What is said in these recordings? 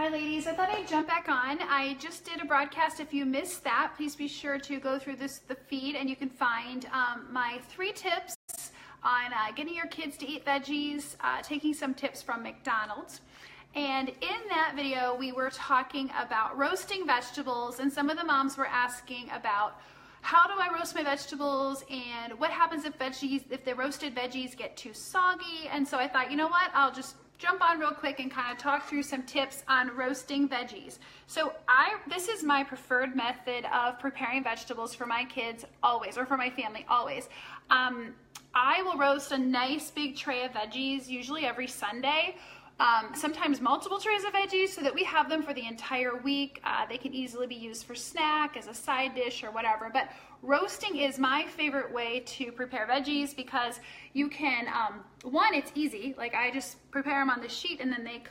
Hi ladies, I thought I'd jump back on. I just did a broadcast. If you missed that, please be sure to go through the feed and you can find my 3 tips on getting your kids to eat veggies, taking some tips from McDonald's. And in that video, we were talking about roasting vegetables, and some of the moms were asking about how do I roast my vegetables and what happens if the roasted veggies get too soggy. And so I thought, you know what, I'll just jump on real quick and kind of talk through some tips on roasting veggies. So this is my preferred method of preparing vegetables for my kids always, or for my family always. I will roast a nice big tray of veggies, usually every Sunday. Sometimes multiple trays of veggies so that we have them for the entire week. They can easily be used for snack, as a side dish, or whatever. But roasting is my favorite way to prepare veggies because you can, one, it's easy. Like I just prepare them on the sheet and then they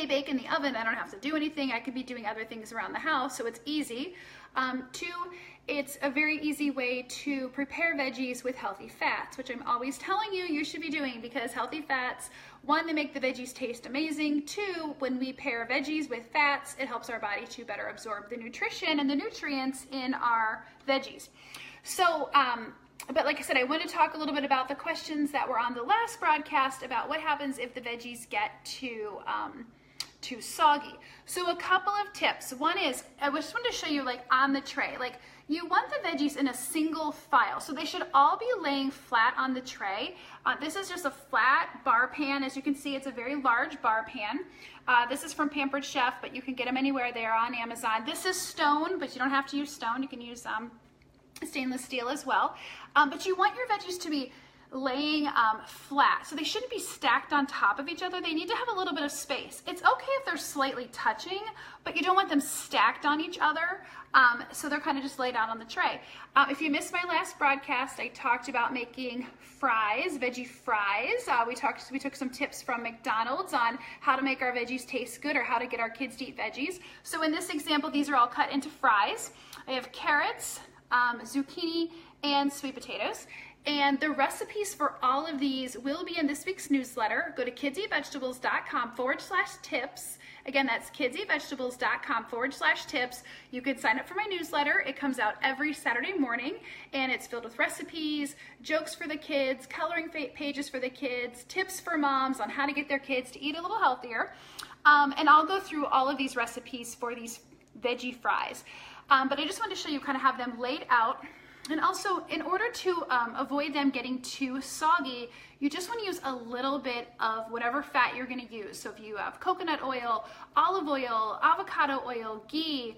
bake in the oven. I don't have to do anything. I could be doing other things around the house, so it's easy. 2, it's a very easy way to prepare veggies with healthy fats, which I'm always telling you should be doing, because healthy fats, 1, they make the veggies taste amazing. 2, when we pair veggies with fats, it helps our body to better absorb the nutrition and the nutrients in our veggies. So, but like I said, I want to talk a little bit about the questions that were on the last broadcast about what happens if the veggies get too soggy. So a couple of tips. One is, I just wanted to show you, like on the tray, like you want the veggies in a single file. So they should all be laying flat on the tray. This is just a flat bar pan. As you can see, it's a very large bar pan. This is from Pampered Chef, but you can get them anywhere. They are on Amazon. This is stone, but you don't have to use stone. You can use stainless steel as well. But you want your veggies to be laying flat. So they shouldn't be stacked on top of each other. They need to have a little bit of space. It's okay if they're slightly touching, but you don't want them stacked on each other. So they're kind of just laid out on the tray. If you missed my last broadcast, I talked about making fries, veggie fries. We took some tips from McDonald's on how to make our veggies taste good, or how to get our kids to eat veggies. So in this example, these are all cut into fries. I have carrots, zucchini, and sweet potatoes. And the recipes for all of these will be in this week's newsletter. Go to kidseatvegetables.com/tips. Again, that's kidseatvegetables.com/tips. You can sign up for my newsletter. It comes out every Saturday morning, and it's filled with recipes, jokes for the kids, coloring pages for the kids, tips for moms on how to get their kids to eat a little healthier. And I'll go through all of these recipes for these veggie fries. But I just wanted to show you, kind of have them laid out. And also, in order to avoid them getting too soggy, you just want to use a little bit of whatever fat you're going to use. So if you have coconut oil, olive oil, avocado oil, ghee,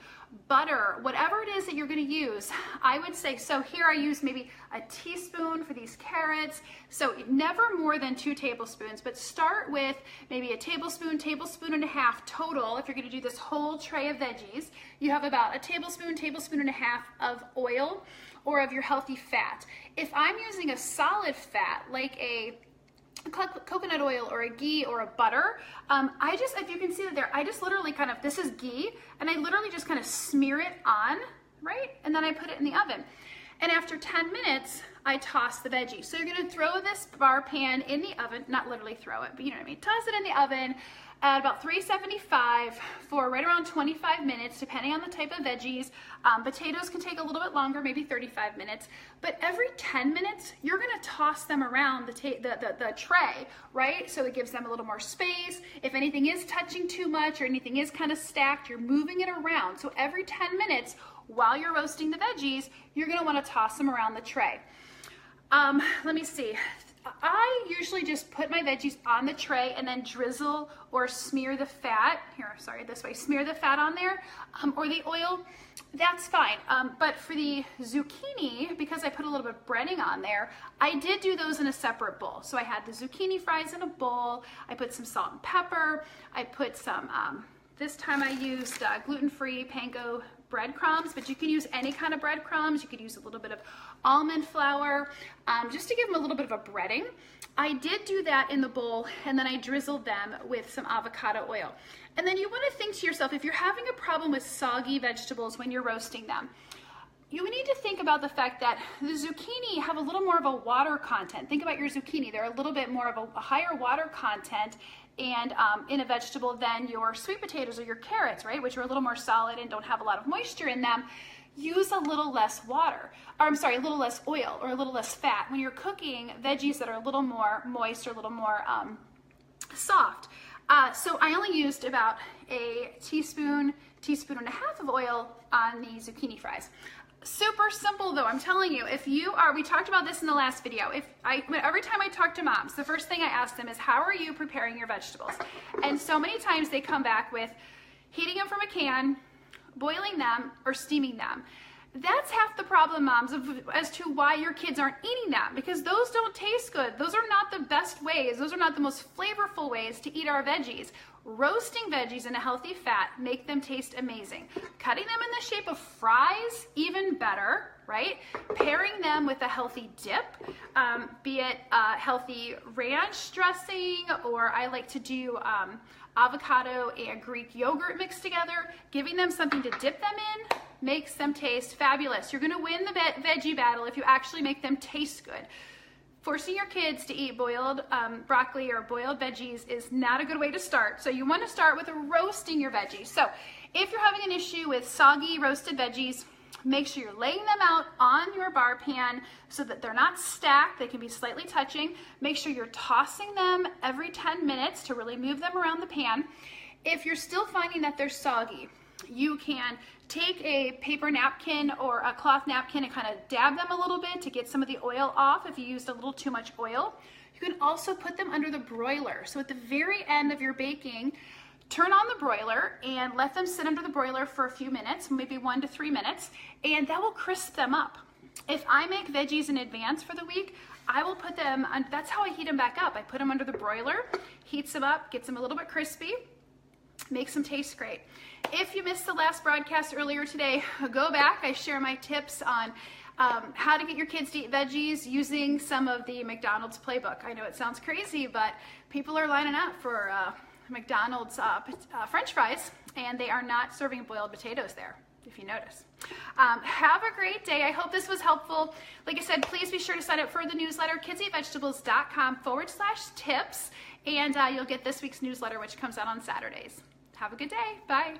butter, whatever it is that you're going to use, I would say, so here I use maybe a teaspoon for these carrots. So never more than 2 tablespoons, but start with maybe a tablespoon, tablespoon and a half total. If you're going to do this whole tray of veggies, you have about a tablespoon, tablespoon and a half of oil, or of your healthy fat. If I'm using a solid fat, like a coconut oil or a ghee or a butter, if you can see that there, I just literally kind of, this is ghee, and I literally just kind of smear it on, right? And then I put it in the oven. And after 10 minutes, I toss the veggies. So you're gonna throw this bar pan in the oven, not literally throw it, but you know what I mean, toss it in the oven at about 375 for right around 25 minutes, depending on the type of veggies. Potatoes can take a little bit longer, maybe 35 minutes. But every 10 minutes, you're gonna toss them around the tray, right? So it gives them a little more space. If anything is touching too much or anything is kind of stacked, you're moving it around. So every 10 minutes, while you're roasting the veggies, you're gonna wanna toss them around the tray. Let me see. I usually just put my veggies on the tray and then drizzle or smear the fat, smear the fat on there, or the oil, that's fine. But for the zucchini, because I put a little bit of breading on there, I did do those in a separate bowl. So I had the zucchini fries in a bowl, I put some salt and pepper, I put some, this time I used gluten-free panko breadcrumbs, but you can use any kind of breadcrumbs. You could use a little bit of almond flour, just to give them a little bit of a breading. I did do that in the bowl, and then I drizzled them with some avocado oil. And then you want to think to yourself, if you're having a problem with soggy vegetables when you're roasting them, you need to think about the fact that the zucchini have a little more of a water content. Think about your zucchini. They're a little bit more of a higher water content and in a vegetable than your sweet potatoes or your carrots, right? Which are a little more solid and don't have a lot of moisture in them. Use a little less water, or I'm sorry, a little less oil or a little less fat when you're cooking veggies that are a little more moist or a little more soft. So I only used about a teaspoon and a half of oil on the zucchini fries. Super simple though, I'm telling you. If you are, we talked about this in the last video. Every time I talk to moms, the first thing I ask them is, how are you preparing your vegetables? And so many times they come back with heating them from a can, boiling them, or steaming them. That's half the problem, moms, as to why your kids aren't eating them, because those don't taste good. Those are not the best ways. Those are not the most flavorful ways to eat our veggies. Roasting veggies in a healthy fat make them taste amazing. Cutting them in the shape of fries, even better, right? Pairing them with a healthy dip, be it a healthy ranch dressing, or I like to do avocado and Greek yogurt mixed together. Giving them something to dip them in makes them taste fabulous. You're gonna win the veggie battle if you actually make them taste good. Forcing your kids to eat boiled broccoli or boiled veggies is not a good way to start. So you want to start with roasting your veggies. So if you're having an issue with soggy roasted veggies, make sure you're laying them out on your bar pan so that they're not stacked. They can be slightly touching. Make sure you're tossing them every 10 minutes to really move them around the pan. If you're still finding that they're soggy, you can take a paper napkin or a cloth napkin and kind of dab them a little bit to get some of the oil off if you used a little too much oil. You can also put them under the broiler. So at the very end of your baking, turn on the broiler and let them sit under the broiler for a few minutes, maybe 1 to 3 minutes, and that will crisp them up. If I make veggies in advance for the week, I will put them, that's how I heat them back up. I put them under the broiler, heats them up, gets them a little bit crispy, makes them taste great. If you missed the last broadcast earlier today, go back. I share my tips on how to get your kids to eat veggies using some of the McDonald's playbook. I know it sounds crazy, but people are lining up for McDonald's French fries, and they are not serving boiled potatoes there, if you notice. Have a great day. I hope this was helpful. Like I said, please be sure to sign up for the newsletter, kidseatvegetables.com/tips, and you'll get this week's newsletter, which comes out on Saturdays. Have a good day. Bye.